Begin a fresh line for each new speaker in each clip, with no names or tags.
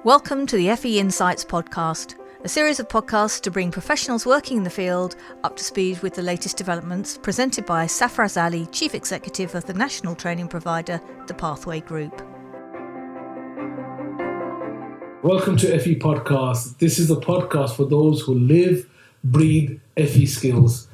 Welcome to the FE Insights podcast, a series of podcasts to bring professionals working in the field up to speed with the latest developments, presented by Safaraz, Chief Executive of the national training provider, the Pathway Group.
Welcome to FE Podcast. This is a podcast for those who live, breathe FE skills.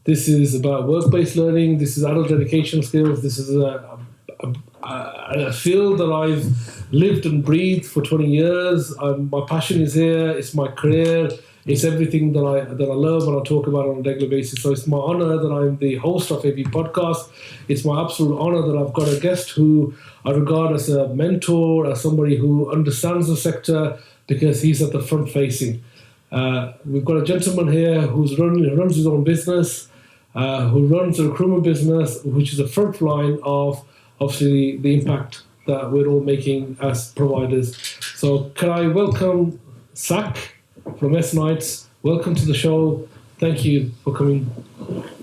This is about work-based learning. This is adult education skills. This is a field that I've lived and breathed for 20 years. My passion is here. It's my career. It's everything that I love and I talk about on a regular basis. So it's my honor that I'm the host of FE Podcast. It's my absolute honor that I've got a guest who I regard as a mentor, as somebody who understands the sector because he's at the front facing. We've got a gentleman here who runs his own business, who runs a recruitment business, which is the front line of obviously the impact that we're all making as providers. So can I welcome Sak from S-Nights. Welcome to the show. Thank you for coming.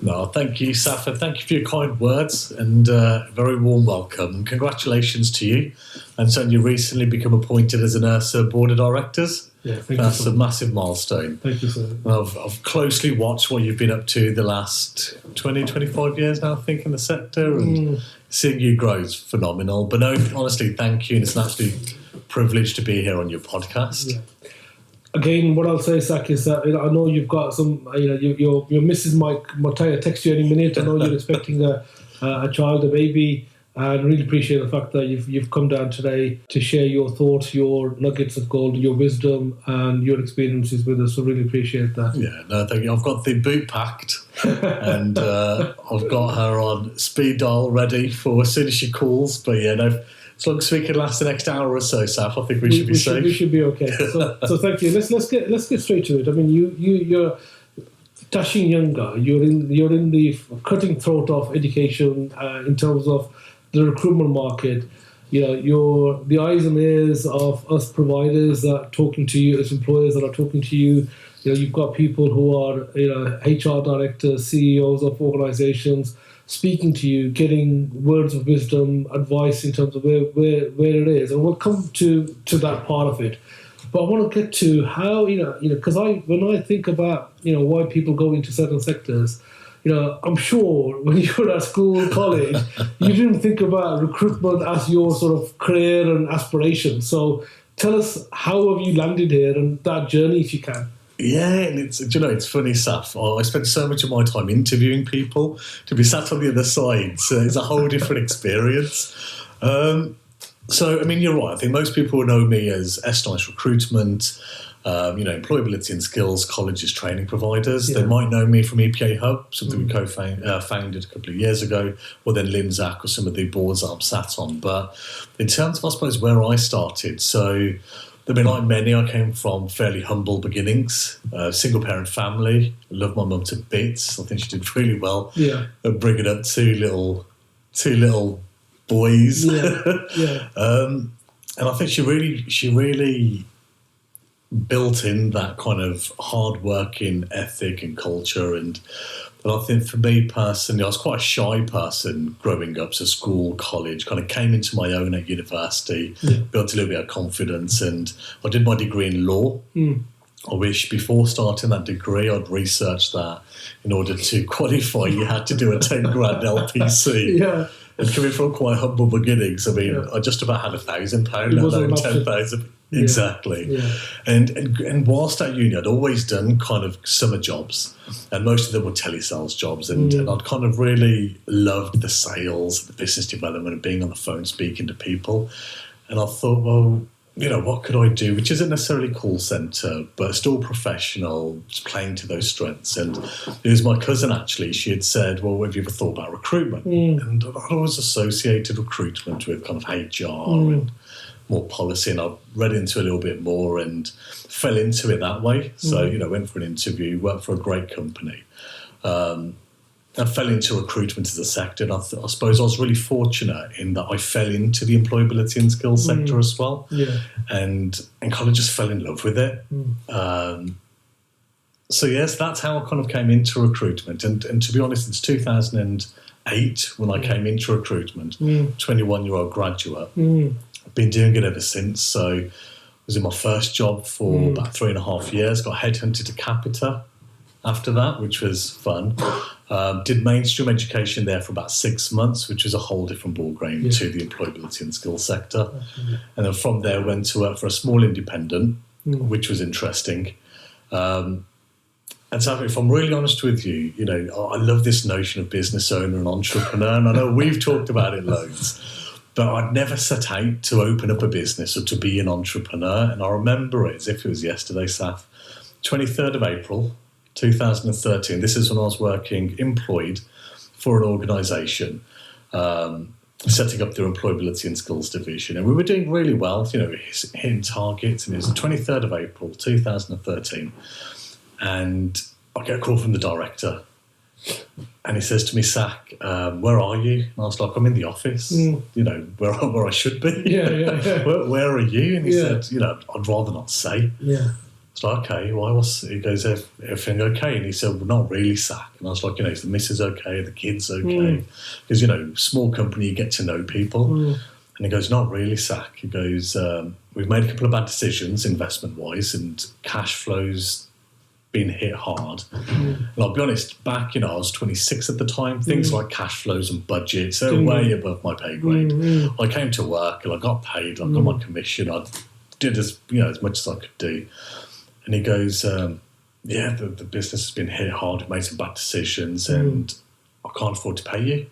No, thank you, Safa. Thank you for your kind words and very warm welcome. Congratulations to you. And so you recently become appointed as an URSA Board of Directors.
Yeah, thank
That's
you. That's
a massive milestone.
Thank you, sir.
I've closely watched what you've been up to the last 20, 25 years now, I think, in the sector. And seeing you grow is phenomenal. But no, honestly, thank you. And it's an absolute privilege to be here on your podcast.
Yeah. Again, what I'll say, Sak, is that I know you've got some, your missus might text you any minute. I know you're expecting a child, a baby, and really appreciate the fact that you've come down today to share your thoughts, your nuggets of gold, your wisdom, and your experiences with us. So really appreciate that.
Yeah, no, thank you. I've got the boot packed, and I've got her on speed dial ready for as soon as she calls. But yeah, no. As long as we can last the next hour or so, Saf, I think we should be safe.
We should be okay. So thank you. Let's get straight to it. I mean, you're dashing young guy. You're in the cutting throat of education in terms of the recruitment market. You're the eyes and ears of us providers that are talking to you, as employers that are talking to you. You've got people who are HR directors, CEOs of organizations, speaking to you, getting words of wisdom, advice in terms of where it is, and we'll come to that part of it. But I want to get to how because when I think about why people go into certain sectors, I'm sure when you were at school, college, you didn't think about recruitment as your sort of career and aspiration. So tell us, how have you landed here and that journey, if you can?
Yeah, and it's funny, Saf. I spent so much of my time interviewing people. To be sat on the other side, so it's a whole different experience. So, I mean, you're right. I think most people know me as S-Nights Recruitment, employability and skills colleges training providers. Yeah. They might know me from EPA Hub, something we co-founded a couple of years ago, or then Limsac or some of the boards that I'm sat on. But in terms of, I suppose, where I started, so I mean, like many, I came from fairly humble beginnings, single-parent family. I love my mum to bits. I think she did really well.
Yeah.
Bringing up two little boys.
Yeah.
And I think she really built in that kind of hard-working ethic and culture. And I think for me personally, I was quite a shy person growing up. So school, college, kind of came into my own at university, built a little bit of confidence, and I did my degree in law. I wish before starting that degree, I'd researched that in order to qualify, you had to do a 10 grand LPC.
Yeah.
And coming from quite humble beginnings, I mean, I just about had £1,000, let alone 10,000. Exactly.
Yeah.
And whilst at uni, I'd always done kind of summer jobs, and most of them were telesales jobs, and I'd kind of really loved the sales, the business development, and being on the phone speaking to people. And I thought, well, what could I do, which isn't necessarily call centre, but still professional, just playing to those strengths. And it was my cousin, actually. She had said, well, have you ever thought about recruitment? And I'd always associated recruitment with kind of HR and more policy, and I read into it a little bit more and fell into it that way. So, went for an interview, worked for a great company. I fell into recruitment as a sector, and I suppose I was really fortunate in that I fell into the employability and skills sector as well, and kind of just fell in love with it. So yes, that's how I kind of came into recruitment, and to be honest, it's 2008 when I came into recruitment, 21-year-old graduate. I've been doing it ever since. So was in my first job for about 3.5 years. Got headhunted to Capita after that, which was fun. Did mainstream education there for about 6 months, which was a whole different ballgame to the employability and skills sector. Absolutely. And then from there went to work for a small independent, which was interesting. And so if I'm really honest with you, you know, I love this notion of business owner and entrepreneur, and I know we've talked about it loads, but I'd never set out to open up a business or to be an entrepreneur. And I remember it as if it was yesterday, Saf. 23rd of April, 2013. This is when I was working employed for an organisation, setting up their employability and skills division. And we were doing really well, you know, hitting targets. And it was the 23rd of April, 2013. And I get a call from the director. And he says to me, Sak, where are you? And I was like, I'm in the office, you know, where I should be.
Yeah.
Where are you? And he said, you know, I'd rather not say.
Yeah.
It's like, okay, why was he goes, everything okay? And he said, well, not really, Sak. And I was like, you know, is the missus okay? Are the kids okay? Because, you know, small company, you get to know people. And he goes, not really, Sak. He goes, we've made a couple of bad decisions investment-wise, and cash flows been hit hard. And I'll be honest, back, you know, I was 26 at the time. Things like cash flows and budgets, they're way above my pay grade. I came to work and I got paid. I got my commission. I did as much as I could do. And he goes, the business has been hit hard. We've made some bad decisions and I can't afford to pay you.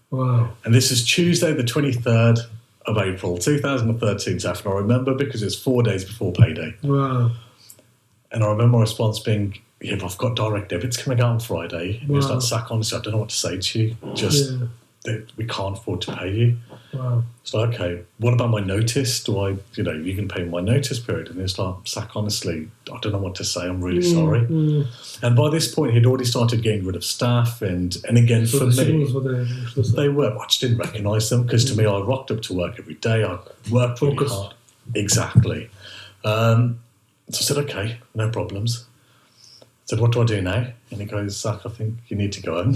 Wow.
And this is Tuesday, the 23rd of April, 2013, Saf. And I remember because it's 4 days before payday.
Wow.
And I remember my response being, yeah, but I've got direct debits coming out on Friday. And he was like, Sak, honestly, I don't know what to say to you. Just that we can't afford to pay you.
Wow.
It's like, okay, what about my notice? Do I, you know, you can pay my notice period? And it's like, Sak, honestly, I don't know what to say. I'm really sorry. And by this point, he'd already started getting rid of staff. And again, so for me, they were, I just didn't recognise them because to me, I rocked up to work every day. I worked really hard. Exactly. So I said, okay, no problems. I said, what do I do now? And he goes, Sak, I think you need to go home.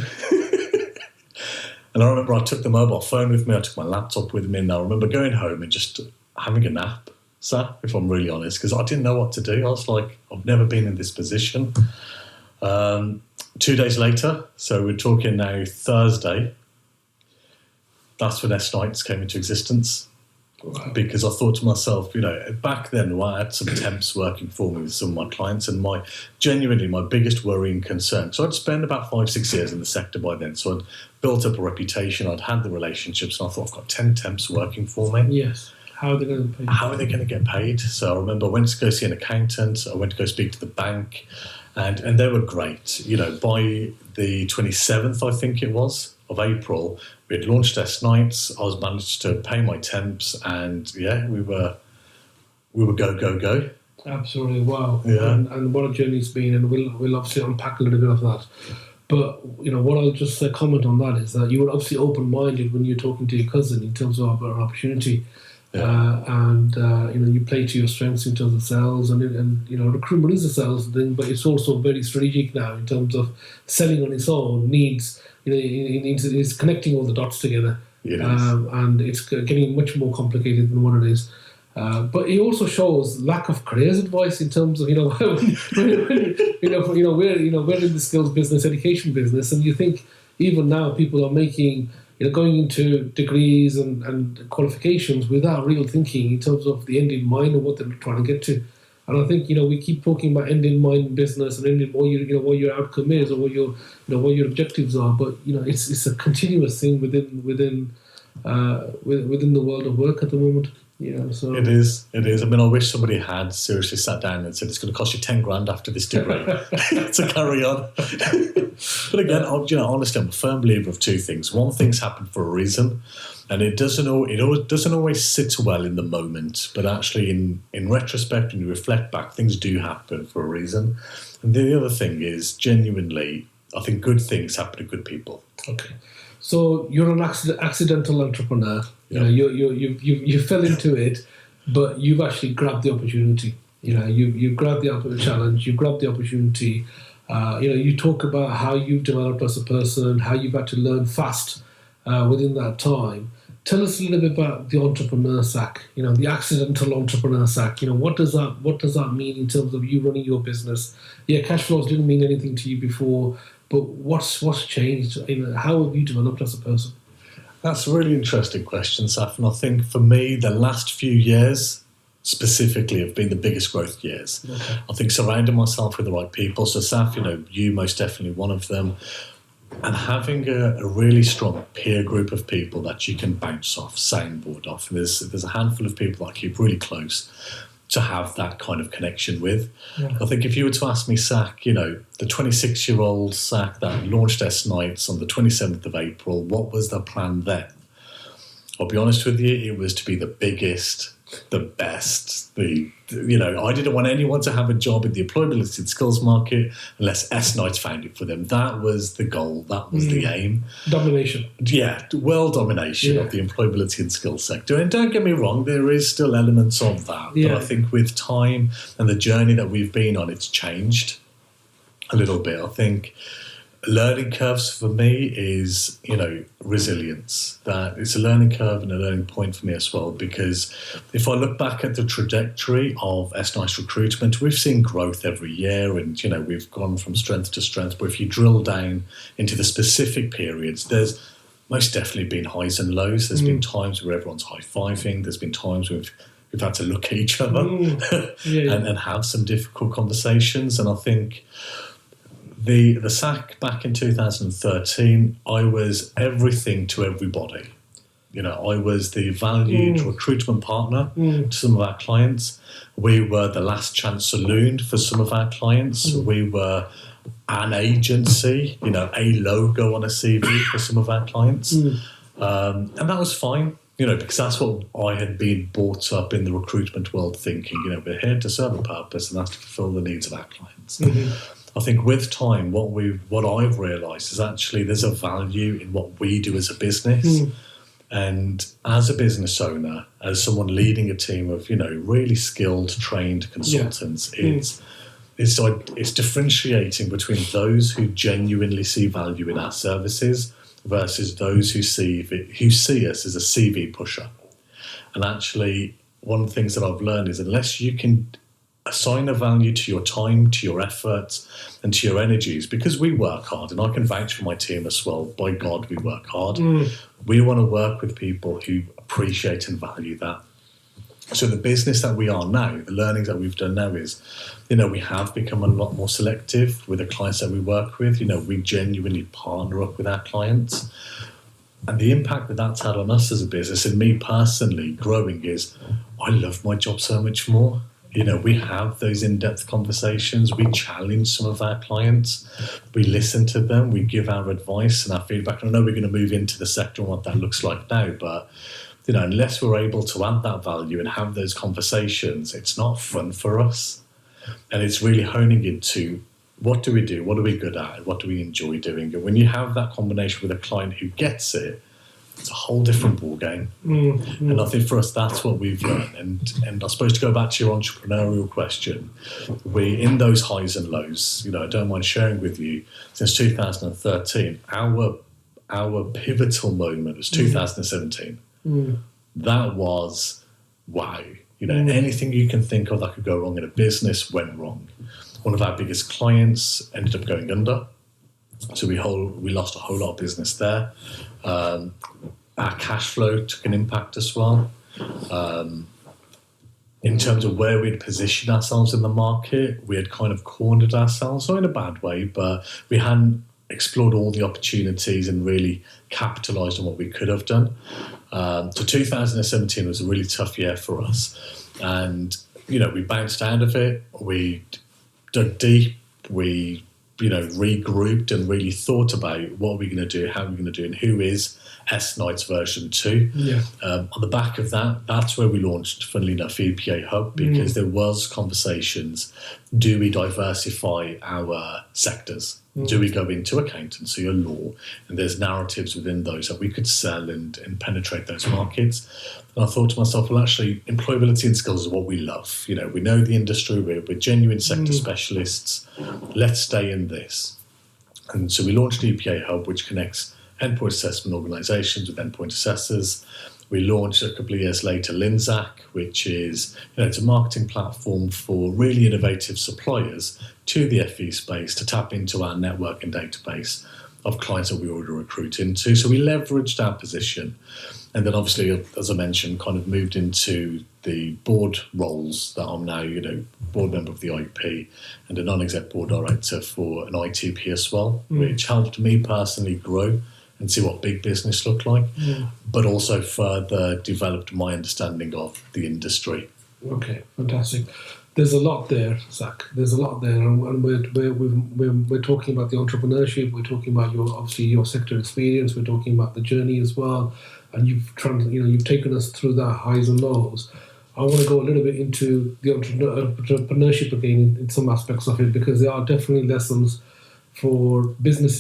And I remember I took the mobile phone with me, I took my laptop with me, and I remember going home and just having a nap, Sak, if I'm really honest, because I didn't know what to do. I was like, I've never been in this position. 2 days later, so we're talking now Thursday, that's when S-Nights came into existence. Because I thought to myself, you know, back then I had some temps working for me with some of my clients, and genuinely my biggest worry and concern. So I'd spent about 5-6 years in the sector by then. So I'd built up a reputation, I'd had the relationships, and I thought, I've got 10 temps working for me.
Yes. How are they going to pay?
How are they going to get paid? So I remember I went to go see an accountant, I went to go speak to the bank, and they were great. You know, by the 27th, I think it was, of April, we had launched S-Nights. I was managed to pay my temps, and we were go.
Absolutely, wow.
Yeah.
And what a journey it's been, and we'll obviously unpack a little bit of that. But you know, what I'll just comment on that is that you were obviously open-minded when you're talking to your cousin in terms of an opportunity. And you know, you play to your strengths in terms of sales, and you know, recruitment is a sales thing, but it's also very strategic now in terms of selling on its own needs. You know, it's connecting all the dots together, and it's getting much more complicated than what it is. But it also shows lack of careers advice in terms of, you know, we're in the skills business, education business, and you think even now people are making, you know, going into degrees and qualifications without real thinking in terms of the end in mind and what they're trying to get to. And I think, you know, we keep talking about end in mind business and end in what your outcome is or what your objectives are, but you know, it's a continuous thing within the world of work at the moment. Yeah, so
it is. I mean, I wish somebody had seriously sat down and said it's going to cost you 10 grand after this degree to carry on. But again, honestly, I'm a firm believer of two things. One thing's happened for a reason, and it doesn't always sit well in the moment. But actually, in retrospect, when you reflect back, things do happen for a reason. And the other thing is, genuinely, I think good things happen to good people.
Okay. So you're an accidental entrepreneur.
Yeah.
You know, you fell into it, but you've actually grabbed the opportunity. You know, you grabbed the challenge. You grabbed the opportunity. You know, you talk about how you've developed as a person, how you've had to learn fast within that time. Tell us a little bit about the entrepreneur Sak. The accidental entrepreneur Sak. What does that mean in terms of you running your business? Yeah, cash flows didn't mean anything to you before, but what's changed? How have you developed as a person?
That's a really interesting question, Saf. And I think for me, the last few years specifically have been the biggest growth years.
Okay.
I think surrounding myself with the right people. So, Saf, you most definitely one of them. And having a really strong peer group of people that you can bounce off, soundboard off. And there's a handful of people that I keep really close to have that kind of connection with.
Yeah.
I think if you were to ask me, Sak, the 26-year-old Sak that launched S Nights on the 27th of April, what was the plan then? I'll be honest with you, it was to be the biggest, the best. I didn't want anyone to have a job in the employability and skills market unless S Nights found it for them. That was the goal. That was the aim.
Domination.
Yeah, world domination of the employability and skills sector. And don't get me wrong, there is still elements of that.
Yeah.
But I think with time and the journey that we've been on, it's changed a little bit. I think learning curves for me is, resilience. That it's a learning curve and a learning point for me as well, because if I look back at the trajectory of S Nice Recruitment, we've seen growth every year and, we've gone from strength to strength. But if you drill down into the specific periods, there's most definitely been highs and lows. There's been times where everyone's high-fiving. There's been times where we've had to look at each other and have some difficult conversations. And I think the Sak back in 2013, I was everything to everybody. I was the valued recruitment partner to some of our clients. We were the last chance saloon for some of our clients. We were an agency, a logo on a CV for some of our clients. And that was fine, because that's what I had been brought up in the recruitment world thinking. We're here to serve a purpose, and that's to fulfill the needs of our clients. I think with time, what I've realised is actually there's a value in what we do as a business. And as a business owner, as someone leading a team of, really skilled, trained consultants, it's differentiating between those who genuinely see value in our services versus those who see us as a CV pusher. And actually, one of the things that I've learned is unless you can assign a value to your time, to your efforts, and to your energies, because we work hard, and I can vouch for my team as well. By God, we work hard. We want to work with people who appreciate and value that. So the business that we are now, the learnings that we've done now is, we have become a lot more selective with the clients that we work with. We genuinely partner up with our clients. And the impact that that's had on us as a business, and me personally growing, is I love my job so much more. We have those in-depth conversations. We challenge some of our clients. We listen to them. We give our advice and our feedback. I know we're going to move into the sector and what that looks like now, but unless we're able to add that value and have those conversations, it's not fun for us. And it's really honing into what do we do? What are we good at? What do we enjoy doing? And when you have that combination with a client who gets it, it's a whole different ballgame. And I think for us, that's what we've learned. And I suppose to go back to your entrepreneurial question, we, in those highs and lows, I don't mind sharing with you, since 2013, our pivotal moment was 2017. That was, wow. Anything you can think of that could go wrong in a business went wrong. One of our biggest clients ended up going under. So we lost a whole lot of business there. Our cash flow took an impact as well. In terms of where we'd positioned ourselves in the market, we had kind of cornered ourselves, not in a bad way, but we hadn't explored all the opportunities and really capitalised on what we could have done. So 2017 was a really tough year for us. And, we bounced out of it. We dug deep. We regrouped and really thought about what we're going to do, how we're going to do, and who is S Nights version 2. On the back of that, that's where we launched, funnily enough, EPA Hub, because there was conversations, do we diversify our sectors? Do we go into accountancy or law? And there's narratives within those that we could sell and penetrate those markets. And I thought to myself, well, actually, employability and skills is what we love. We know the industry, we're genuine sector specialists. Let's stay in this. And so we launched EPA Hub, which connects endpoint assessment organisations with endpoint assessors. We launched a couple of years later Linzac, which is, it's a marketing platform for really innovative suppliers to the FE space to tap into our network and database of clients that we already recruit into. So we leveraged our position. And then obviously, as I mentioned, kind of moved into the board roles that I'm now, board member of the IEP and a non-exec board director for an ITP as well, which helped me personally grow and see what big business looked like, but also further developed my understanding of the industry.
Okay, fantastic. There's a lot there, Sak. There's a lot there, and we're talking about the entrepreneurship. We're talking about your sector experience. We're talking about the journey as well, and you've taken us through the highs and lows. I want to go a little bit into the entrepreneurship again in some aspects of it, because there are definitely lessons for business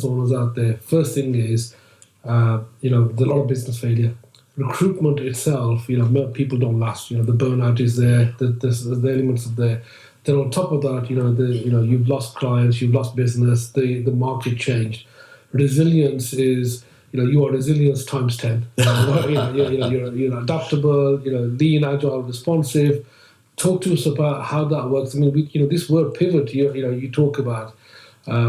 owners out there. First thing is, there's a lot of business failure. Recruitment itself, people don't last. The burnout is there. The elements are there. Then on top of that, you've lost clients, you've lost business. The market changed. Resilience is, you are resilience times 10. You're adaptable. Lean, agile, responsive. Talk to us about how that works. I mean, this word pivot. You talk about.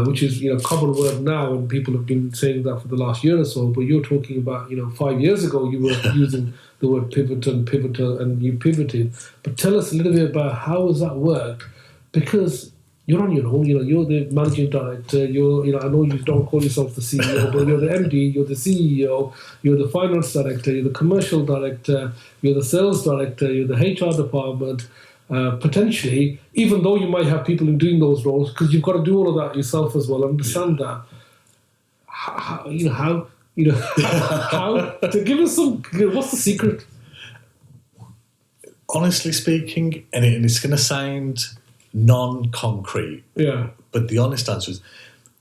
Which is common word now, and people have been saying that for the last year or so. But you're talking about 5 years ago you were using the word pivotal, and you pivoted. But tell us a little bit about how does that work, because you're on your own. You're the managing director. I know you don't call yourself the CEO, but you're the MD. You're the CEO. You're the finance director. You're the commercial director. You're the sales director. You're the HR department. Potentially, even though you might have people in doing those roles, because you've got to do all of that yourself as well. Understand that. How to give us some. What's the secret?
Honestly speaking, and it's going to sound non-concrete.
Yeah.
But the honest answer is,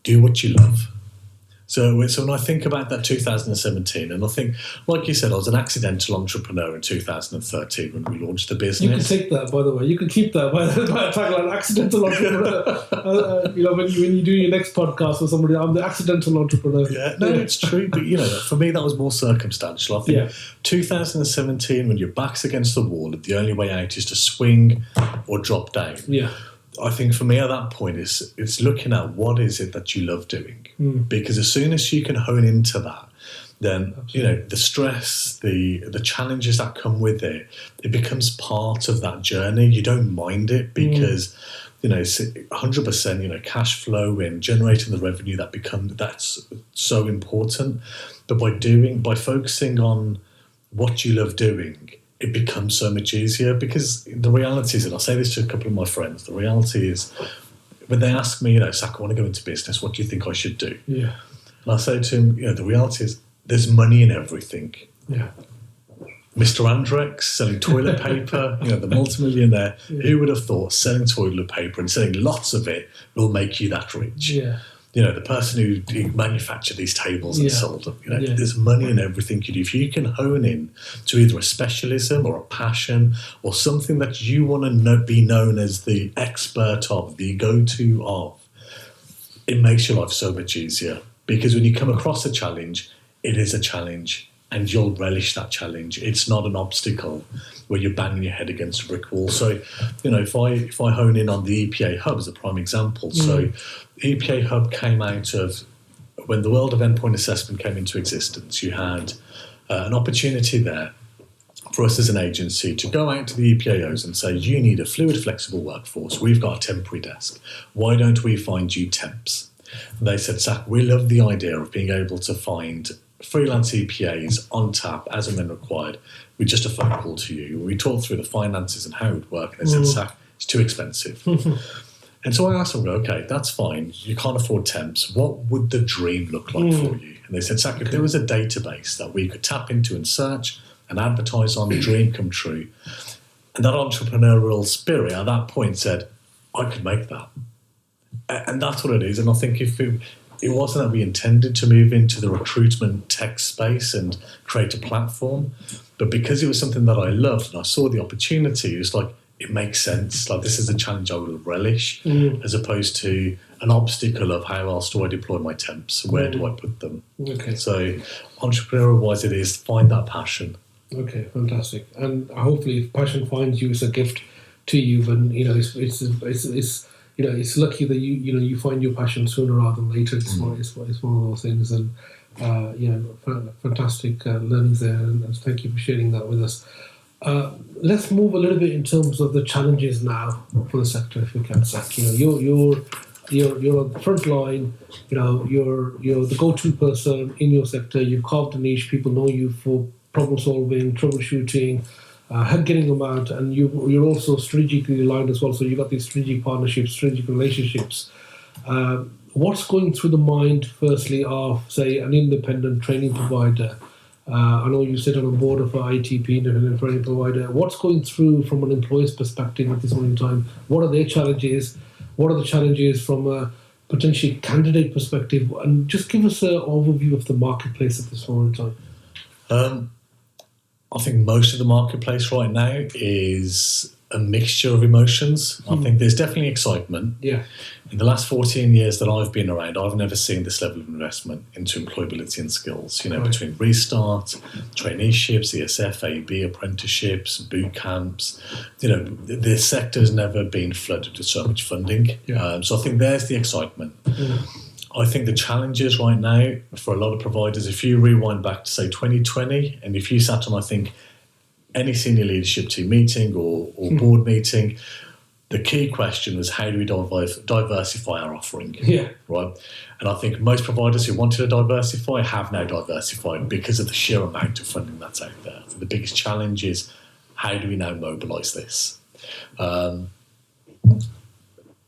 do what you love. So when I think about that 2017, and I think, like you said, I was an accidental entrepreneur in 2013 when we launched the business.
You can take that, by the way. You can keep that by the tagline, accidental entrepreneur. When you do your next podcast with somebody, I'm the accidental entrepreneur.
Yeah, no, it's true. But, for me, that was more circumstantial. I think 2017, when your back's against the wall, the only way out is to swing or drop down.
Yeah.
I think for me at that point it's looking at what is it that you love doing, because as soon as you can hone into that, then the stress, the challenges that come with it becomes part of that journey. You don't mind it because it's 100% cash flow and generating the revenue that's so important. But by focusing on what you love doing, it becomes so much easier, because the reality is, and I say this to a couple of my friends, the reality is when they ask me, Sak, I want to go into business, what do you think I should do?
Yeah.
And I say to them, the reality is there's money in everything.
Yeah.
Mr. Andrex selling toilet paper, the multimillionaire, who would have thought selling toilet paper and selling lots of it will make you that rich?
Yeah.
The person who manufactured these tables and sold them. There's money in everything you do. If you can hone in to either a specialism or a passion or something that you want to be known as the expert of, the go-to of, it makes your life so much easier. Because when you come across a challenge, it is a challenge, and you'll relish that challenge. It's not an obstacle where you're banging your head against a brick wall. So, if I hone in on the EPA Hub as a prime example, so EPA Hub came out of when the world of endpoint assessment came into existence. You had an opportunity there for us as an agency to go out to the EPAOs and say, you need a fluid, flexible workforce. We've got a temporary desk. Why don't we find you temps? And they said, Sak, we love the idea of being able to find freelance EPAs on tap as and when required with just a phone call to you. We talked through the finances and how it would work, and they said, Sak, it's too expensive. And so I asked them, okay, that's fine. You can't afford temps. What would the dream look like for you? And they said, Sak, if there was a database that we could tap into and search and advertise on, the dream come true. And that entrepreneurial spirit at that point said, I could make that. And that's what it is. And I think if it wasn't that we intended to move into the recruitment tech space and create a platform, but because it was something that I loved and I saw the opportunity, it was like, it makes sense. Like, this is a challenge I will relish, as opposed to an obstacle of how else do I deploy my temps? Where do I put them?
Okay.
So entrepreneurial-wise, it is find that passion
Okay, fantastic. And hopefully, if passion finds you, it's a gift to you. And it's lucky that you find your passion sooner rather than later. It's one of those things. And fantastic learnings there. And thank you for sharing that with us. Let's move a little bit in terms of the challenges now for the sector, if we can, Sak. You're on the front line. You're the go-to person in your sector. You've carved a niche. People know you for problem solving, troubleshooting, getting them out, and you're also strategically aligned as well. So you've got these strategic partnerships, strategic relationships. What's going through the mind, firstly, of, say, an independent training provider? I know you sit on a board of an ITP, independent training provider. What's going through from an employer's perspective at this point in time? What are their challenges? What are the challenges from a potential candidate perspective? And just give us an overview of the marketplace at this moment in time.
I think most of the marketplace right now is a mixture of emotions. I think there's definitely excitement.
Yeah.
In the last 14 years that I've been around, I've never seen this level of investment into employability and skills, between Restart, traineeships, ESF, AB, apprenticeships, boot camps. The sector's never been flooded with so much funding.
Yeah.
So I think there's the excitement. I think the challenges right now for a lot of providers, if you rewind back to, say, 2020, and if you sat on, I think, any senior leadership team meeting or board meeting, the key question was, how do we diversify our offering?
Yeah.
Right? And I think most providers who wanted to diversify have now diversified because of the sheer amount of funding that's out there. So the biggest challenge is, how do we now mobilise this?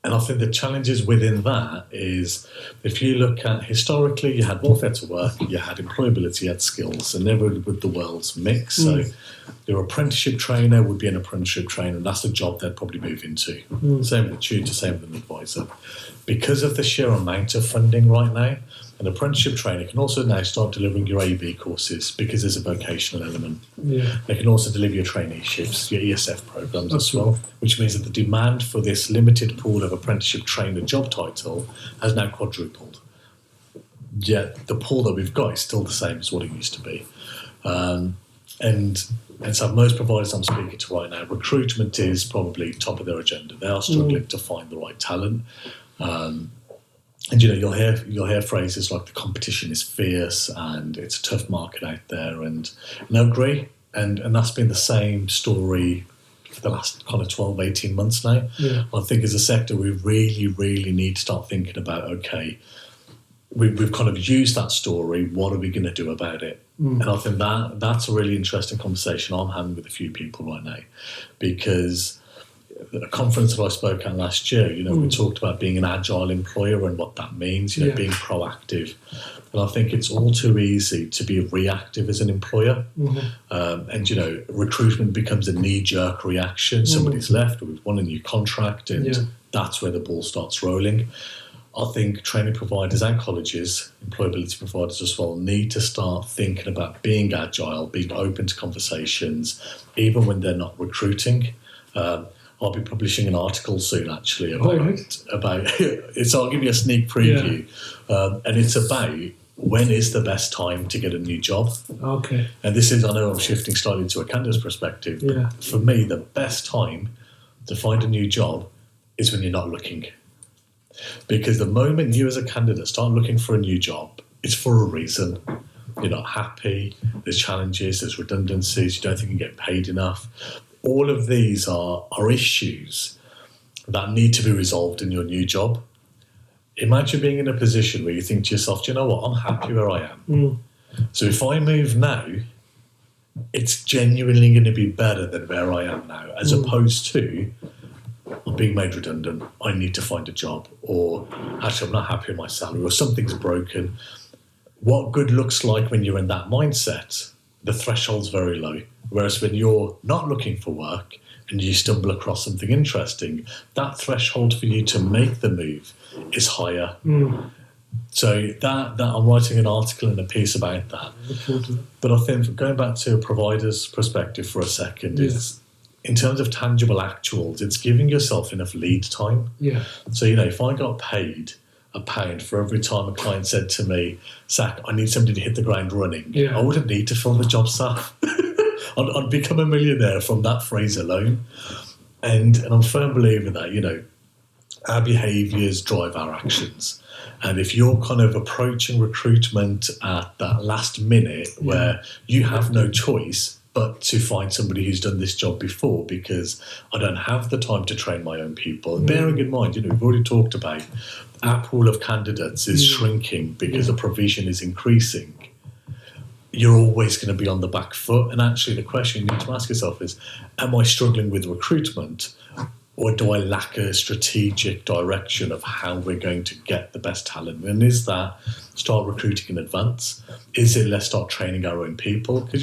And I think the challenges within that is, if you look at historically, you had welfare to work, you had employability, you had skills, and never would the worlds mix. So your apprenticeship trainer would be an apprenticeship trainer, and that's the job they'd probably move into. Same with a tutor, same with an advisor. Because of the sheer amount of funding right now, an apprenticeship trainer can also now start delivering your AB courses because there's a vocational element.
Yeah.
They can also deliver your traineeships, your ESF programs as well, which means that the demand for this limited pool of apprenticeship trainer job title has now quadrupled. Yet the pool that we've got is still the same as what it used to be. And so most providers I'm speaking to right now, recruitment is probably top of their agenda. They are struggling to find the right talent. And you'll hear phrases like the competition is fierce and it's a tough market out there, and I agree. And that's been the same story for the last kind of 12, 18 months now.
Yeah.
I think as a sector we really, really need to start thinking about, okay, we've kind of used that story, what are we going to do about it? And I think that's a really interesting conversation I'm having with a few people right now, because a conference that I spoke at last year, we talked about being an agile employer and what that means, being proactive. And I think it's all too easy to be reactive as an employer. And, recruitment becomes a knee-jerk reaction. Somebody's left, or we've won a new contract, and that's where the ball starts rolling. I think training providers and colleges, employability providers as well, need to start thinking about being agile, being open to conversations, even when they're not recruiting. I'll be publishing an article soon, actually, about it's. I'll give you a sneak preview, and it's about when is the best time to get a new job.
Okay.
And this is, I know I'm shifting slightly to a candidate's perspective, but for me, the best time to find a new job is when you're not looking. Because the moment you as a candidate start looking for a new job, it's for a reason. You're not happy, there's challenges, there's redundancies, you don't think you get paid enough. All of these are issues that need to be resolved in your new job. Imagine being in a position where you think to yourself, do you know what, I'm happy where I am. So if I move now, it's genuinely going to be better than where I am now, as opposed to, I'm being made redundant, I need to find a job, or actually I'm not happy with my salary, or something's broken. What good looks like when you're in that mindset, the threshold's very low. Whereas when you're not looking for work and you stumble across something interesting, that threshold for you to make the move is higher. So that I'm writing an article and a piece about that. But I think going back to a provider's perspective for a second, is in terms of tangible actuals, it's giving yourself enough lead time. So, if I got paid £1 for every time a client said to me, Sak, I need somebody to hit the ground running, I wouldn't need to fill the job staff. I'd become a millionaire from that phrase alone. And I'm a firm believer that, our behaviours drive our actions. And if you're kind of approaching recruitment at that last minute where you have no choice but to find somebody who's done this job before because I don't have the time to train my own people. And bearing in mind, we've already talked about our pool of candidates is shrinking because the provision is increasing. You're always going to be on the back foot. And actually the question you need to ask yourself is, am I struggling with recruitment? Or do I lack a strategic direction of how we're going to get the best talent? And is that start recruiting in advance? Is it let's start training our own people? Because,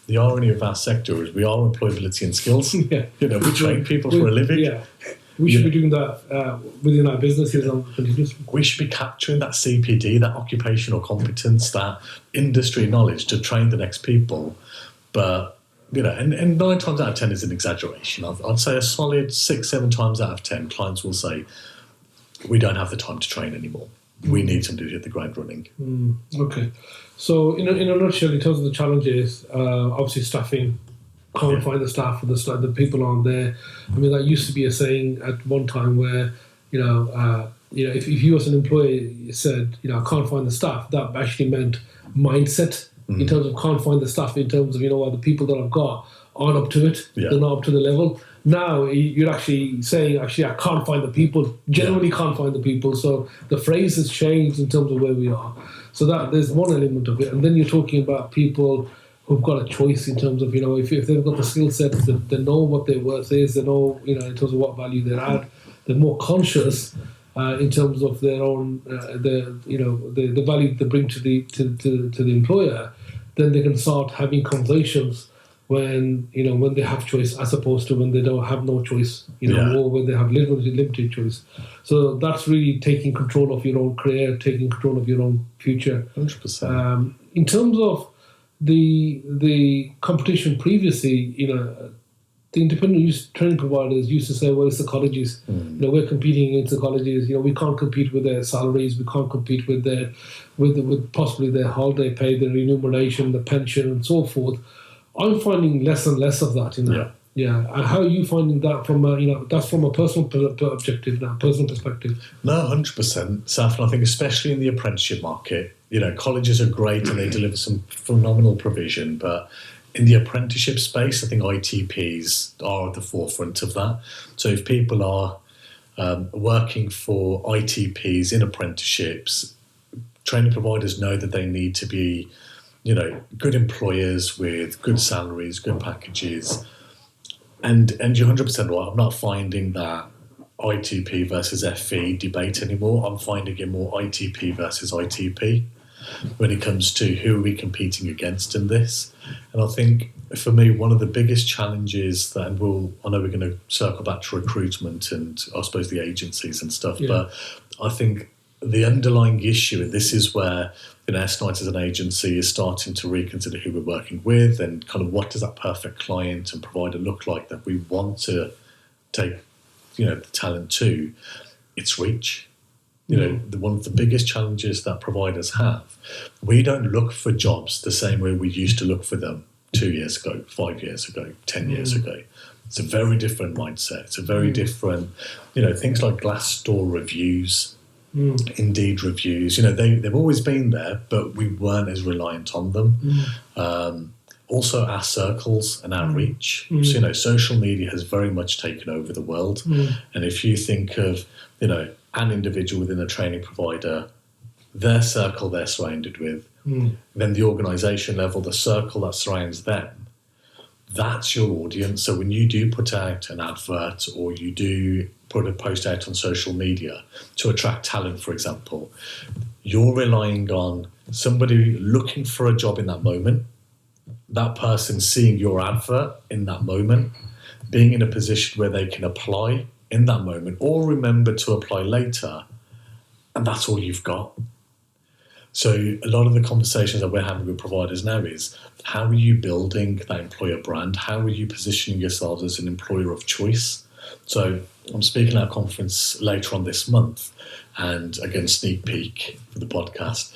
the irony of our sector is we are employability and skills. We train people for a living.
Yeah. We should be doing that within our businesses on continuous.
We should be capturing that CPD, that occupational competence, that industry knowledge to train the next people. But and 9 times out of 10 is an exaggeration. I'd say a solid 6-7 times out of 10, clients will say, we don't have the time to train anymore. We need somebody to hit the ground running.
Okay. So in a nutshell, in terms of the challenges, obviously staffing, can't find the staff, the people aren't there. I mean, that used to be a saying at one time where, if you as an employee said, I can't find the staff, that actually meant mindset. In terms of can't find the stuff, in terms of, the people that I've got aren't up to it, they're not up to the level. Now you're actually saying, I can't find the people, genuinely can't find the people. So the phrase has changed in terms of where we are. So that there's one element of it. And then you're talking about people who've got a choice in terms of, if they've got the skill set, they know what their worth is, they know, in terms of what value they add, they're more conscious in terms of their own, the value they bring to the employer. Then they can start having conversations when they have choice, as opposed to when they don't have no choice, or when they have limited choice. So that's really taking control of your own career, taking control of your own future.
100%.
In terms of the competition previously, the independent training providers used to say, well, it's the colleges. We're competing against the colleges. We can't compete with their salaries. We can't compete with with possibly their holiday pay, their remuneration, the pension, and so forth. I'm finding less and less of that. And how are you finding that from that's from a personal objective now, personal perspective?
No, 100%, Saf. And I think especially in the apprenticeship market, colleges are great and they deliver some phenomenal provision, but in the apprenticeship space, I think ITPs are at the forefront of that. So if people are working for ITPs in apprenticeships, training providers know that they need to be, good employers with good salaries, good packages. And you're 100% right. I'm not finding that ITP versus FE debate anymore. I'm finding it more ITP versus ITP when it comes to who are we competing against in this. And I think for me, one of the biggest challenges that, and I know we're going to circle back to recruitment and I suppose the agencies and stuff, but I think the underlying issue, and this is where S-Night as an agency is starting to reconsider who we're working with and kind of what does that perfect client and provider look like that we want to take, the talent to. It's reach. One of the biggest challenges that providers have, we don't look for jobs the same way we used to look for them 2 years ago, 5 years ago, 10 years ago. It's a very different mindset. It's a very different, things like Glassdoor reviews, Indeed reviews, they've always been there, but we weren't as reliant on them. Also our circles and our reach. So, social media has very much taken over the world. And if you think of, an individual within a training provider, their circle they're surrounded with, then the organisation level, the circle that surrounds them, that's your audience. So when you do put out an advert or you do put a post out on social media to attract talent, for example, you're relying on somebody looking for a job in that moment, that person seeing your advert in that moment, being in a position where they can apply in that moment or remember to apply later, and that's all you've got. So a lot of the conversations that we're having with providers now is, how are you building that employer brand? How are you positioning yourselves as an employer of choice? So I'm speaking at a conference later on this month, and again, sneak peek for the podcast.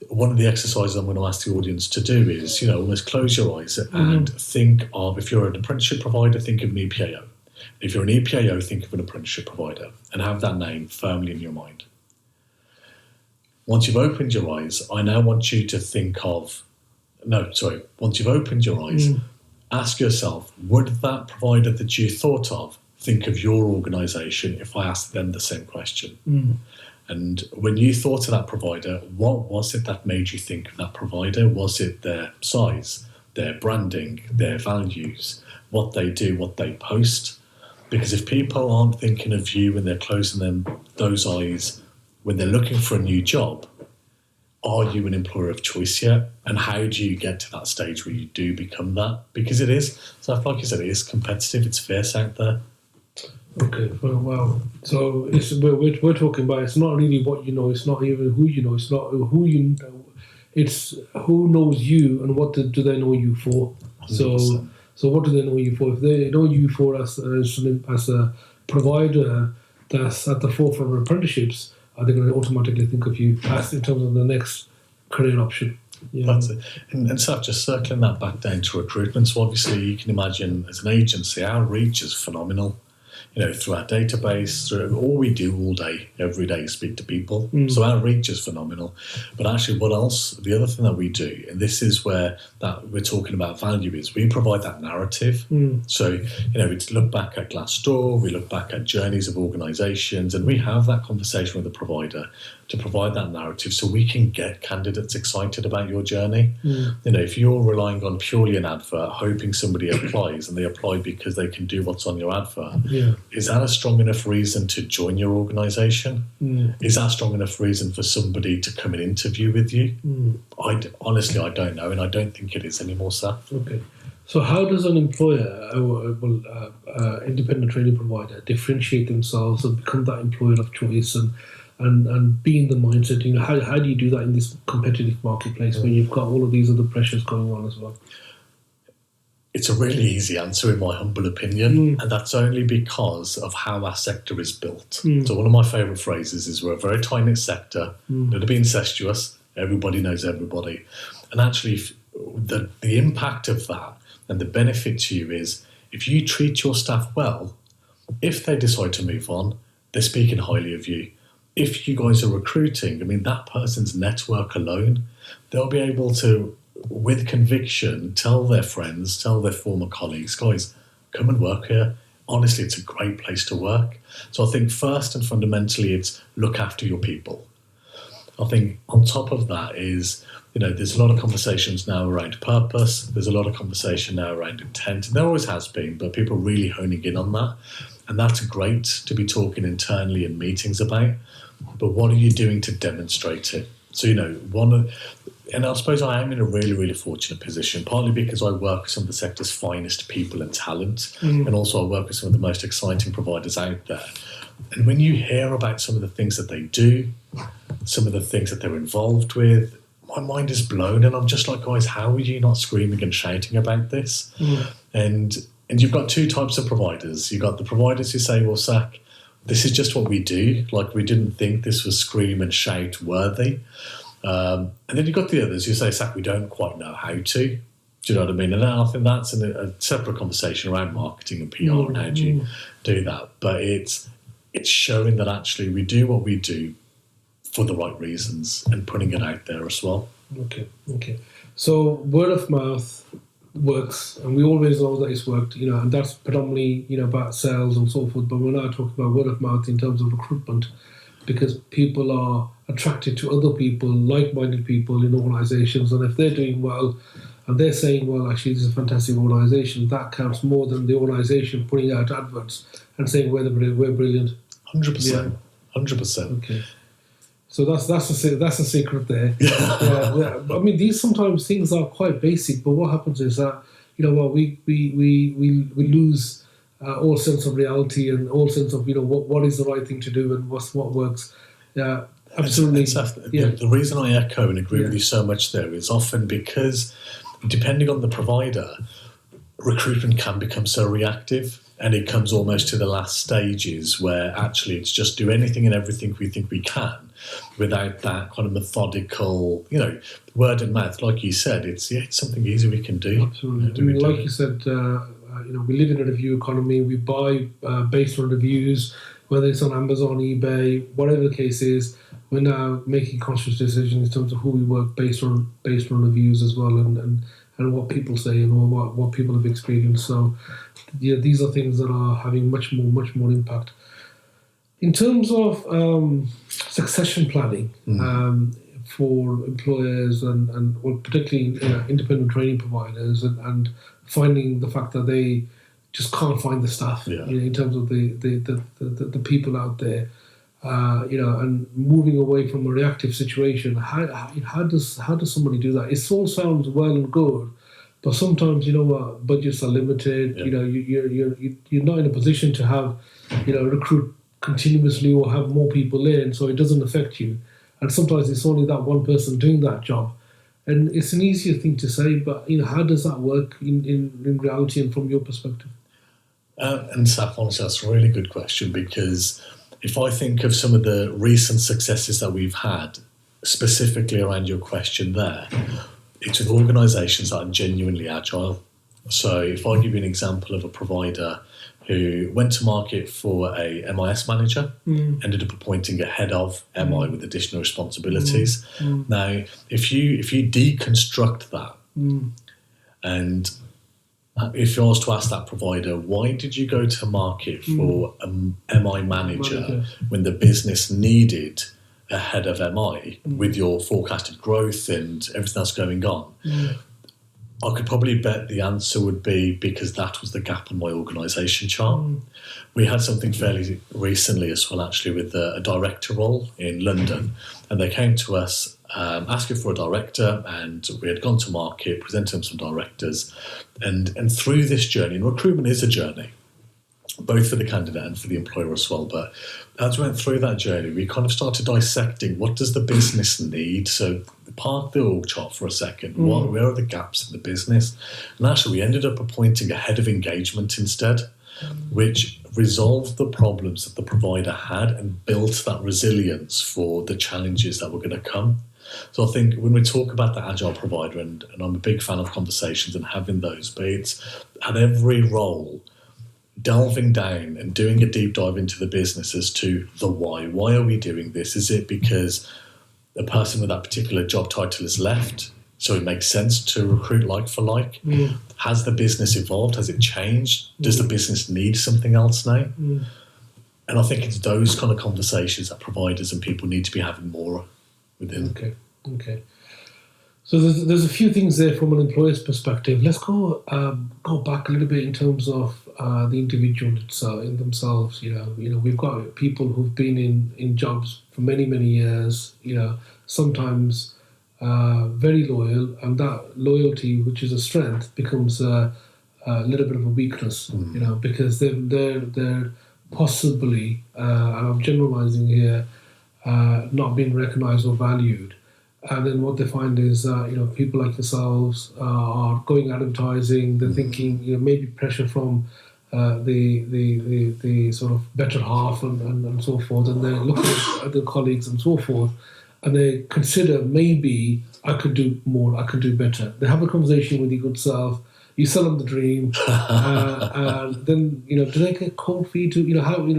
one of the exercises I'm going to ask the audience to do is, almost close your eyes and think of, if you're an apprenticeship provider, think of an EPAO. If you're an EPAO, think of an apprenticeship provider and have that name firmly in your mind. Once you've opened your eyes, I now want you to once you've opened your eyes, ask yourself, would that provider that you thought of think of your organisation if I asked them the same question? And when you thought of that provider, what was it that made you think of that provider? Was it their size, their branding, their values, what they do, what they post? Because if people aren't thinking of you when they're closing those eyes, when they're looking for a new job, are you an employer of choice yet? And how do you get to that stage where you do become that? Because it is, so like you said, it is competitive, it's fierce out there.
Okay, well, so we're talking about, it's not really what you know, it's not even who you know, it's not who you know, it's who knows you and what do they know you for. 100%. So what do they know you for? If they know you for as a provider that's at the forefront of apprenticeships, are they going to automatically think of you as in terms of the next career option? Yeah.
That's it. And so just circling that back down to recruitment, so obviously you can imagine as an agency, our reach is phenomenal. Through our database, through all we do all day, every day, speak to people. So our reach is phenomenal. But actually, what else? The other thing that we do, and this is where that we're talking about value, is we provide that narrative. So, we look back at Glassdoor, we look back at journeys of organisations, and we have that conversation with the provider to provide that narrative so we can get candidates excited about your journey. If you're relying on purely an advert, hoping somebody applies and they apply because they can do what's on your advert, is that a strong enough reason to join your organisation? Is that a strong enough reason for somebody to come and interview with you? Honestly, I don't know, and I don't think it is anymore, sir.
Okay. So how does an employer or independent training provider differentiate themselves and become that employer of choice and be in the mindset? How do you do that in this competitive marketplace when you've got all of these other pressures going on as well?
It's a really easy answer, in my humble opinion, and that's only because of how our sector is built. So one of my favourite phrases is we're a very tight-knit sector, not to be incestuous, everybody knows everybody. And actually, the impact of that and the benefit to you is if you treat your staff well, if they decide to move on, they're speaking highly of you. If you guys are recruiting, that person's network alone, they'll be able to, with conviction, tell their friends, tell their former colleagues, guys, come and work here. Honestly, it's a great place to work. So I think first and fundamentally, it's look after your people. I think on top of that is, there's a lot of conversations now around purpose. There's a lot of conversation now around intent. And there always has been, but people are really honing in on that. And that's great to be talking internally in meetings about. But what are you doing to demonstrate it? So, and I suppose I am in a really, really fortunate position, partly because I work with some of the sector's finest people and talent, and also I work with some of the most exciting providers out there. And when you hear about some of the things that they do, some of the things that they're involved with, my mind is blown, and I'm just like, guys, how are you not screaming and shouting about this? And you've got two types of providers. You've got the providers who say, well, Sak, this is just what we do. Like, we didn't think this was scream and shout worthy. And then you've got the others who say, Sak, we don't quite know how to. Do you know what I mean? And I think that's a separate conversation around marketing and PR and how do you do that. But it's showing that actually we do what we do for the right reasons and putting it out there as well.
Okay. So word of mouth works, and we always know that it's worked, and that's predominantly, about sales and so forth. But we're now talking about word of mouth in terms of recruitment, because people are attracted to other people, like-minded people in organisations, and if they're doing well and they're saying, well, actually, this is a fantastic organisation, that counts more than the organisation putting out adverts and saying we're brilliant.
100%. 100%.
Okay. So that's a secret there. Yeah. These sometimes things are quite basic, but what happens is that we lose all sense of reality and all sense of what is the right thing to do and what works. Yeah, absolutely.
The reason I echo and agree with you so much there is often because depending on the provider, recruitment can become so reactive, and it comes almost to the last stages where actually it's just do anything and everything we think we can without that kind of methodical, word of mouth. Like you said, it's something easy we can do.
Absolutely. Like you said, we live in a review economy. We buy based on reviews, whether it's on Amazon, eBay, whatever the case is. We're now making conscious decisions in terms of who we work based on reviews as well, and what people say and what people have experienced. So, these are things that are having much more impact. In terms of succession planning for employers and particularly independent training providers, and finding the fact that they just can't find the staff, in terms of the people out there, and moving away from a reactive situation. How does somebody do that? It all sounds well and good, but sometimes budgets are limited. You're not in a position to have recruit continuously or have more people in, so it doesn't affect you. And sometimes it's only that one person doing that job, and it's an easier thing to say, but how does that work in reality and from your perspective?
And Saf, honestly, that's a really good question, because if I think of some of the recent successes that we've had, specifically around your question there, it's with organisations that are genuinely agile. So if I give you an example of a provider who went to market for a MIS manager, ended up appointing a head of MI with additional responsibilities. Now, if you deconstruct that, and if I was to ask that provider, why did you go to market for a MI manager when the business needed a head of MI with your forecasted growth and everything that's going on? I could probably bet the answer would be because that was the gap in my organisation chart. We had something fairly recently as well, actually, with a director role in London, and they came to us asking for a director, and we had gone to market, presented them some directors, and through this journey, and recruitment is a journey, both for the candidate and for the employer as well. But as we went through that journey, we kind of started dissecting what does the business need. So park the org chart for a second. Where are the gaps in the business? And actually, we ended up appointing a head of engagement instead, which resolved the problems that the provider had and built that resilience for the challenges that were going to come. So I think when we talk about the agile provider, and I'm a big fan of conversations and having those, but it's at every role, delving down and doing a deep dive into the business as to the why. Why are we doing this? Is it because the person with that particular job title has left, so it makes sense to recruit like for like? Has the business evolved? Has it changed? Does the business need something else now? And I think it's those kind of conversations that providers and people need to be having more within.
Okay. So there's a few things there from an employer's perspective. Let's go back a little bit in terms of the individual in themselves. We've got people who've been in jobs for many years. Sometimes very loyal, and that loyalty, which is a strength, becomes a little bit of a weakness. Because they're possibly, and I'm generalising here, not being recognised or valued. And then what they find is, people like yourselves are going advertising. They're thinking, maybe pressure from the sort of better half and so forth. And they're looking at their colleagues and so forth, and they consider maybe I could do more, I could do better. They have a conversation with your good self. You sell them the dream, and then do they get cold feet?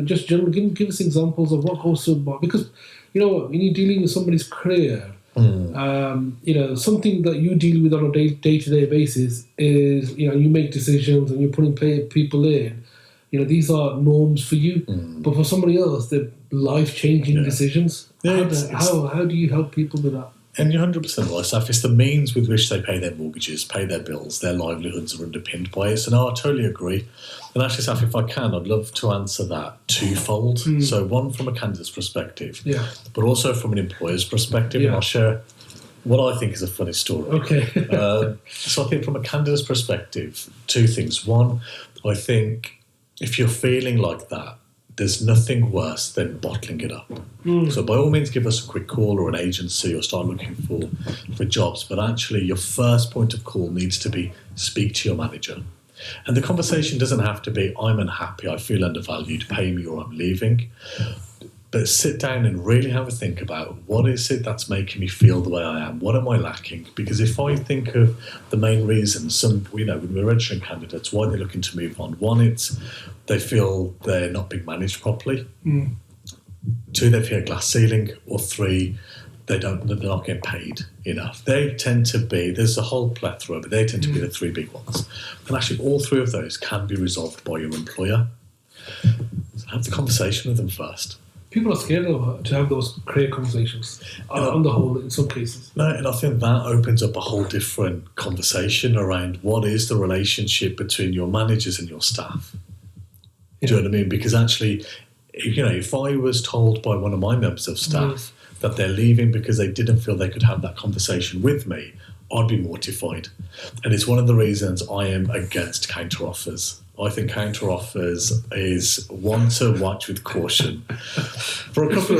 Just generally give us examples of what goes through. Because when you're dealing with somebody's career. Something that you deal with on a day-to-day basis is, you make decisions and you're putting people in. These are norms for you, but for somebody else, they're life-changing decisions. How do you help people with that?
And you're 100% right, Saf. It's the means with which they pay their mortgages, pay their bills, their livelihoods are underpinned by it. So no, I totally agree. And actually, Saf, if I can, I'd love to answer that twofold. So one from a candidate's perspective, but also from an employer's perspective. And I'll share what I think is a funny story.
Okay.
So I think from a candidate's perspective, two things. One, I think if you're feeling like that, there's nothing worse than bottling it up. So by all means, give us a quick call or an agency or start looking for jobs. But actually, your first point of call needs to be speak to your manager. And the conversation doesn't have to be, I'm unhappy, I feel undervalued, pay me or I'm leaving. But sit down and really have a think about, what is it that's making me feel the way I am? What am I lacking? Because if I think of the main reasons, when we're registering candidates, why they're looking to move on. One, it's they feel they're not being managed properly. Two, they've hit a glass ceiling. Or three, they're not getting paid enough. They tend to be, there's a whole plethora, but they tend to be the three big ones. And actually all three of those can be resolved by your employer. So have the conversation with them first.
People are scared to have those career conversations on the whole in some cases.
No, and I think that opens up a whole different conversation around what is the relationship between your managers and your staff. Do you know what I mean? Because actually, if I was told by one of my members of staff that they're leaving because they didn't feel they could have that conversation with me, I'd be mortified. And it's one of the reasons I am against counter offers. I think counter offers is one to watch with caution. For a couple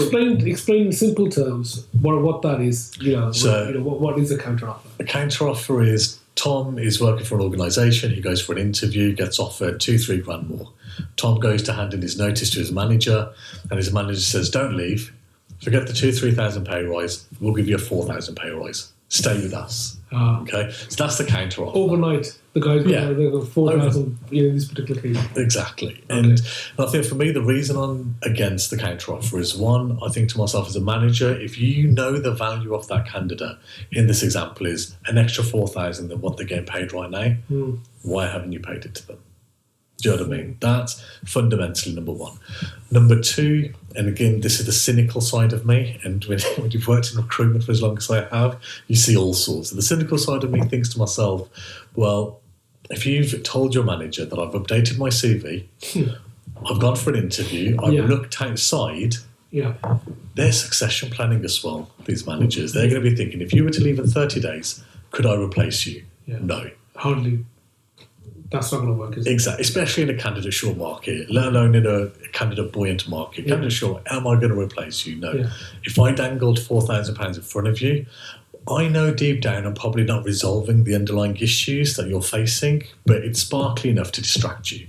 explain in simple terms what that is. What is a counter offer?
A counter offer is Tom is working for an organisation. He goes for an interview, gets offered 2-3 grand more. Tom goes to hand in his notice to his manager, and his manager says, "Don't leave. Forget the 2,000-3,000 pay rise. We'll give you a 4,000 pay rise. Stay with us." Okay, so that's the counter offer.
Overnight, the guys got 4,000 in this particular case.
Exactly.
Okay.
And I think for me, the reason I'm against the counter offer is, one, I think to myself as a manager, if you know the value of that candidate, in this example is an extra 4,000 than what they're getting paid right now, why haven't you paid it to them? Do you know what I mean? That's fundamentally number one. Number two, and again, this is the cynical side of me, and when you've worked in recruitment for as long as I have, you see all sorts. And the cynical side of me thinks to myself, well, if you've told your manager that I've updated my CV, I've gone for an interview, I've looked outside, they're succession planning as well, these managers. They're going to be thinking, if you were to leave in 30 days, could I replace you? No.
Hardly. That's not going to work, is it?
Exactly, especially in a candidate short market, let alone in a candidate buoyant market. Candidate short, am I going to replace you? No.
Yeah.
If I dangled £4,000 in front of you, I know deep down I'm probably not resolving the underlying issues that you're facing, but it's sparkly enough to distract you.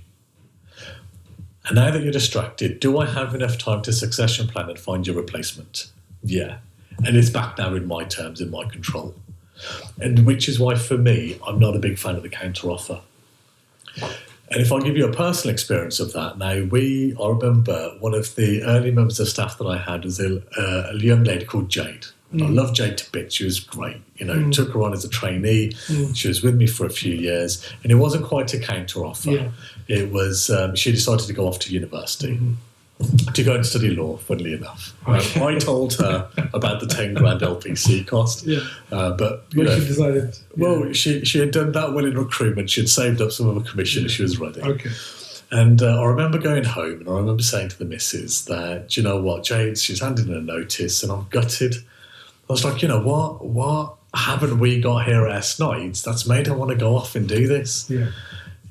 And now that you're distracted, do I have enough time to succession plan and find your replacement? Yeah. And it's back now in my terms, in my control. And which is why, for me, I'm not a big fan of the counter offer. And if I give you a personal experience of that, now I remember one of the early members of staff that I had was a young lady called Jade. And I love Jade to bits. She was great. Took her on as a trainee. She was with me for a few years, and it wasn't quite a counter offer.
Yeah.
It was she decided to go off to university. To go and study law, funnily enough. I told her about the 10 grand LPC cost. But
she decided.
Well, she had done that well in recruitment. She had saved up some of her commission and she was ready.
Okay.
And I remember going home and I remember saying to the missus that, do you know what, Jade, she's handed in a notice and I'm gutted. I was like, what haven't we got here at S Nights that's made her want to go off and do this?
Yeah.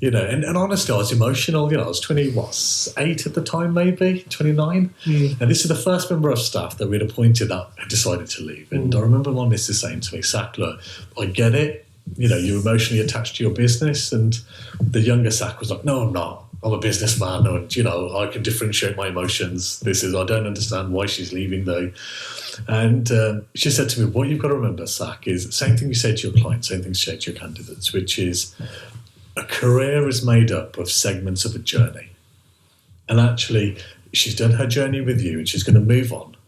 And honestly, I was emotional. I was 28 at the time, maybe 29. And this is the first member of staff that we'd appointed that had decided to leave. And I remember my missus saying to me, "Sak, look, I get it. You're emotionally attached to your business." And the younger Sak was like, "No, I'm not. I'm a businessman, and I can differentiate my emotions. I don't understand why she's leaving though." And she said to me, "What you've got to remember, Sak, is the same thing you say to your clients, same thing you say to your candidates, which is." A career is made up of segments of a journey. And actually, she's done her journey with you and she's going to move on.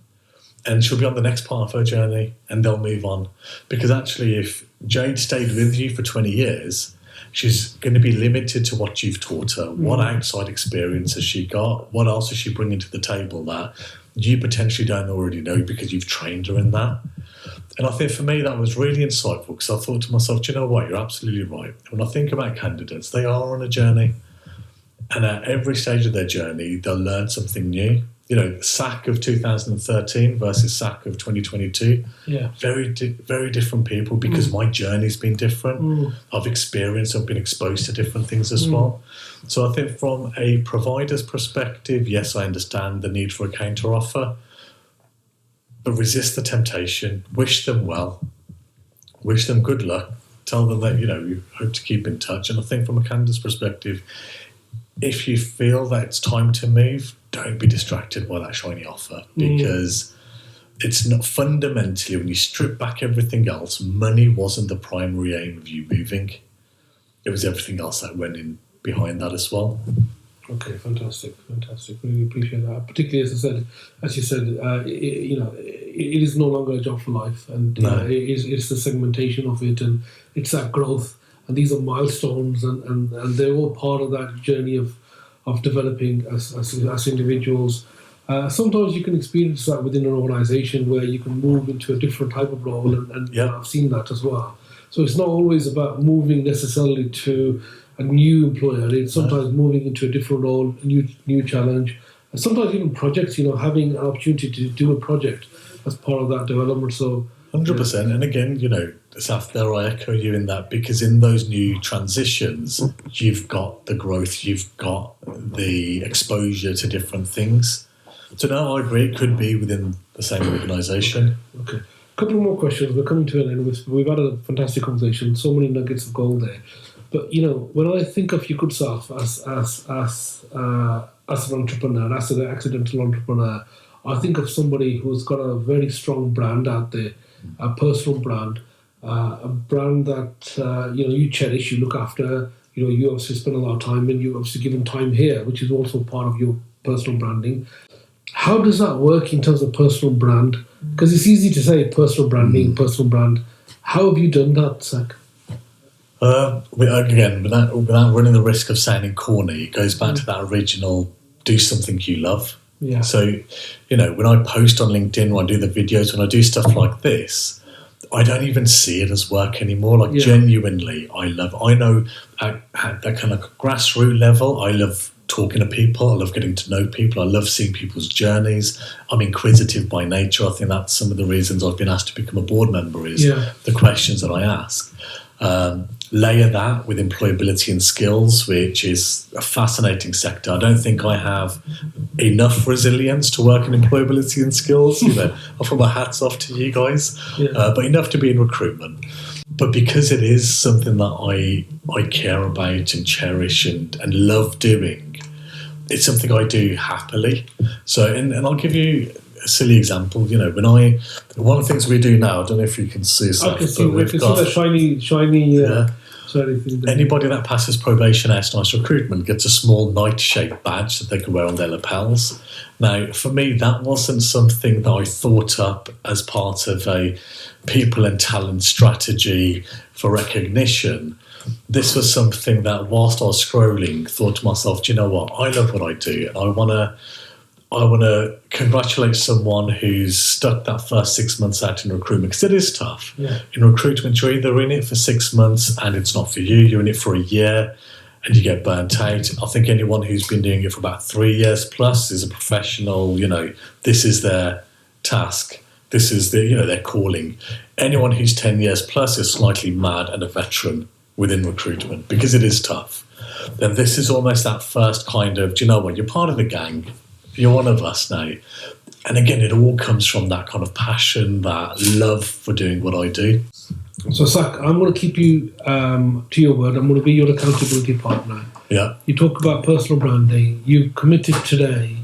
And she'll be on the next part of her journey and they'll move on. Because actually, if Jade stayed with you for 20 years, she's going to be limited to what you've taught her. What outside experience has she got? What else is she bringing to the table that you potentially don't already know because you've trained her in that? And I think for me that was really insightful because I thought to myself, do you know what, you're absolutely right. When I think about candidates, they are on a journey. And at every stage of their journey, they'll learn something new. Sak of 2013 versus Sak of 2022.
Yeah.
Very different people because my journey's been different. I've been exposed to different things as well. So I think from a provider's perspective, yes, I understand the need for a counter offer. But resist the temptation, wish them well, wish them good luck, tell them that, we hope to keep in touch. And I think from a candidate's perspective, if you feel that it's time to move, don't be distracted by that shiny offer, because it's not fundamentally, when you strip back everything else, money wasn't the primary aim of you moving. It was everything else that went in behind that as well.
Okay, fantastic. Really appreciate that. Particularly, as you said, it is no longer a job for life, and it's the segmentation of it, and it's that growth, and these are milestones, and they're all part of that journey of developing as individuals. Sometimes you can experience that within an organisation where you can move into a different type of role, and I've seen that as well. So it's not always about moving necessarily to a new employer. It's sometimes moving into a different role, a new challenge, and sometimes even projects. Having an opportunity to do a project as part of that development. So
100%. And again, Saf, there I echo you in that, because in those new transitions, you've got the growth, you've got the exposure to different things. So no, I agree, it could be within the same organisation.
Okay. A couple more questions. We're coming to an end. We've had a fantastic conversation, so many nuggets of gold there. But, when I think of your good self as an entrepreneur, as an accidental entrepreneur, I think of somebody who's got a very strong brand out there, a personal brand, a brand that, you cherish, you look after. You obviously spend a lot of time, and you've obviously given time here, which is also part of your personal branding. How does that work in terms of personal brand? Because it's easy to say personal branding, personal brand. How have you done that, Sak?
Again, without running the risk of sounding corny, it goes back to that original, do something you love.
Yeah.
So, when I post on LinkedIn, when I do the videos, when I do stuff like this, I don't even see it as work anymore. Genuinely, I know at that kind of grassroots level, I love talking to people. I love getting to know people. I love seeing people's journeys. I'm inquisitive by nature. I think that's some of the reasons I've been asked to become a board member is the questions that I ask. Layer that with employability and skills, which is a fascinating sector. I don't think I have enough resilience to work in employability and skills. I put my hats off to you guys, but enough to be in recruitment. But because it is something that I care about and cherish and love doing, it's something I do happily. So, and I'll give you a silly example. One of the things we do now, I don't know if you can see us.
I can see that shiny thing there.
Anybody that passes probation at Nice Recruitment gets a small night-shaped badge that they can wear on their lapels. Now, for me, that wasn't something that I thought up as part of a people and talent strategy for recognition. This was something that, whilst I was scrolling, thought to myself, do you know what? I love what I do, and I want to congratulate someone who's stuck that first 6 months out in recruitment, because it is tough.
Yeah.
In recruitment, you're either in it for 6 months and it's not for you, you're in it for a year and you get burnt out. I think anyone who's been doing it for about 3 years plus is a professional. This is their task. This is their calling. Anyone who's 10 years plus is slightly mad and a veteran within recruitment, because it is tough. Then this is almost that first kind of, do you know what, you're part of the gang. You're one of us now. And again, it all comes from that kind of passion, that love for doing what I do.
So, Sak, I'm going to keep you to your word. I'm going to be your accountability partner.
Yeah.
You talk about personal branding. You committed today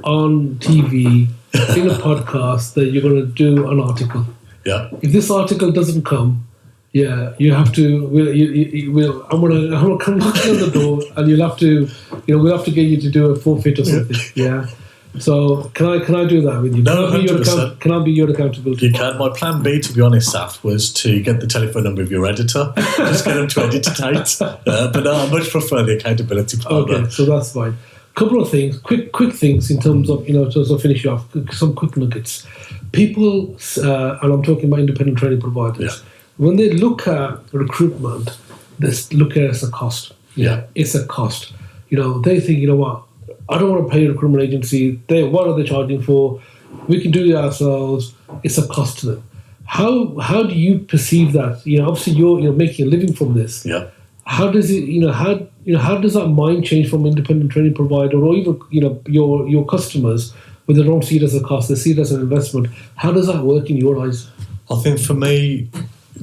on TV, in a podcast, that you're going to do an article.
Yeah.
If this article doesn't come, you have to. I'm gonna come knocking on the door, and you'll have to. We'll have to get you to do a forfeit or something. Yeah. So can I do that with you?
No, 100%.
Can I be your accountability?
You can. My plan B, to be honest, Saf, was to get the telephone number of your editor, just get him to edit it out. But no, I much prefer the accountability partner.
Okay, so that's fine. Couple of things, quick things in terms of to finish off. Some quick nuggets. People, and I'm talking about independent training providers.
Yeah.
When they look at recruitment, they look at it as a cost.
Yeah.
It's a cost. They think, what, I don't want to pay a recruitment agency. What are they charging for? We can do it ourselves. It's a cost to them. How do you perceive that? Obviously you're making a living from this.
Yeah.
How does it, how does that mind change from independent training provider, or even, your customers, where they don't see it as a cost, they see it as an investment? How does that work in your eyes?
I think for me,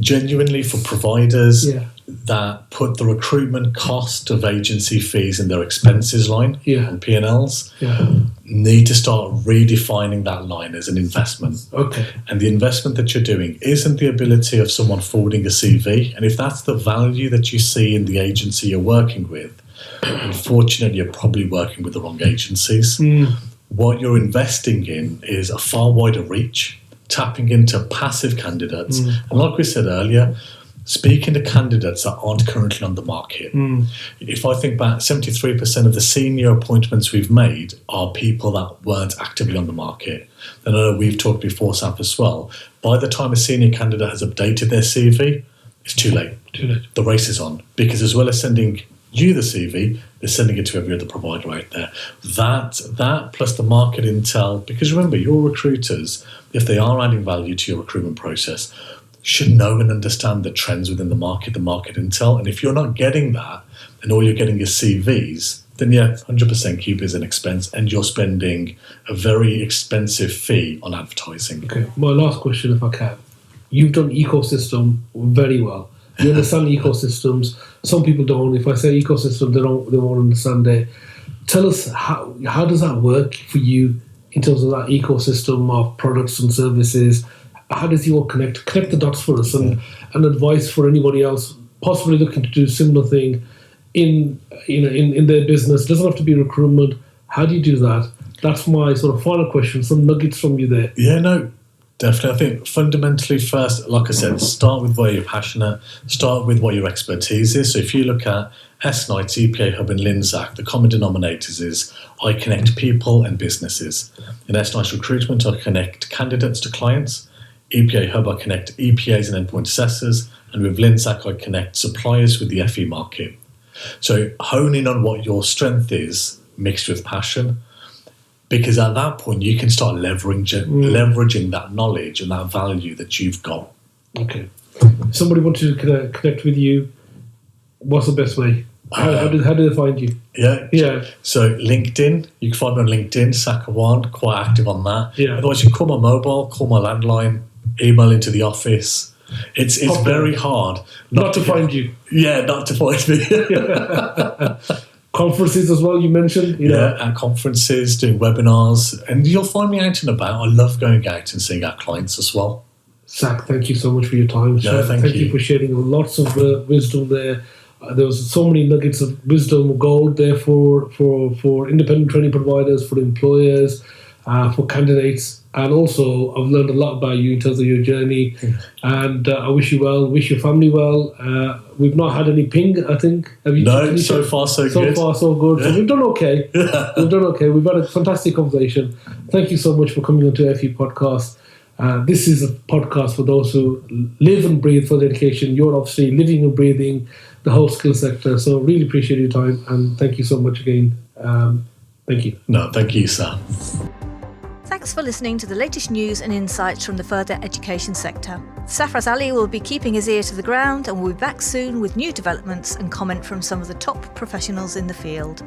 genuinely for providers
Yeah.
that put the recruitment cost of agency fees in their expenses line
Yeah.
on P&Ls
Yeah.
need to start redefining that line as an investment.
Okay.
And the investment that you're doing isn't the ability of someone forwarding a CV. And if that's the value that you see in the agency you're working with, unfortunately, you're probably working with the wrong agencies. What you're investing in is a far wider reach, tapping into passive candidates. And like we said earlier, speaking to candidates that aren't currently on the market. If I think back, 73% of the senior appointments we've made are people that weren't actively on the market. And I know we've talked before, Saf, as well. By the time a senior candidate has updated their CV, it's too late.
Too late.
The race is on. Because as well as sending you the CV, they're sending it to every other provider out there. That plus the market intel, because remember, your recruiters, if they are adding value to your recruitment process, should know and understand the trends within the market intel. And if you're not getting that, and all you're getting is CVs, then yeah, 100% keep is an expense, and you're spending a very expensive fee on advertising.
Okay, my last question, if I can. You've done ecosystem very well. You understand ecosystems. Some people don't. If I say ecosystem, they won't understand it. Tell us how does that work for you in terms of that ecosystem of products and services? How does you all connect the dots for us and advice for anybody else possibly looking to do a similar thing in their business? It doesn't have to be recruitment. How do you do that? That's my sort of final question. Some nuggets from you there.
Yeah, no, definitely. I think fundamentally first, like I said, start with where you're passionate, start with what your expertise is. So if you look at S-Nights, EPA Hub and Linsac, the common denominators is I connect people and businesses. In S-Nights Recruitment, I connect candidates to clients. EPA Hub, I connect EPAs and endpoint assessors. And with Linsac, I connect suppliers with the FE market. So hone in on what your strength is mixed with passion. Because at that point, you can start leveraging that knowledge and that value that you've got.
Okay. If somebody wanted to connect with you, what's the best way? How do they find you?
Yeah. So LinkedIn, you can find me on LinkedIn, Sak Awan, quite active on that.
Yeah.
Otherwise, you can call my mobile, call my landline, email into the office. It's very hard
not to find you.
Yeah, not to find me.
Conferences as well, you mentioned.
At conferences, doing webinars, and you'll find me out and about. I love going out and seeing our clients as well.
Sak, thank you so much for your time.
No, thank you
for sharing lots of wisdom there. There was so many nuggets of wisdom, gold there for independent training providers, for employers, for candidates, and also I've learned a lot about you in terms of your journey. And I wish you well, wish your family well. We've not had any ping, I think. Have you?
No, so far so good.
So far so good.
Yeah.
So we've done okay. We've had a fantastic conversation. Thank you so much for coming on to FE Podcast. This is a podcast for those who live and breathe for education. You're obviously living and breathing the whole skill sector. So really appreciate your time, and thank you so much again. Thank you.
No, thank you, sir.
Thanks for listening to the latest news and insights from the further education sector. Safaraz Ali will be keeping his ear to the ground and will be back soon with new developments and comment from some of the top professionals in the field.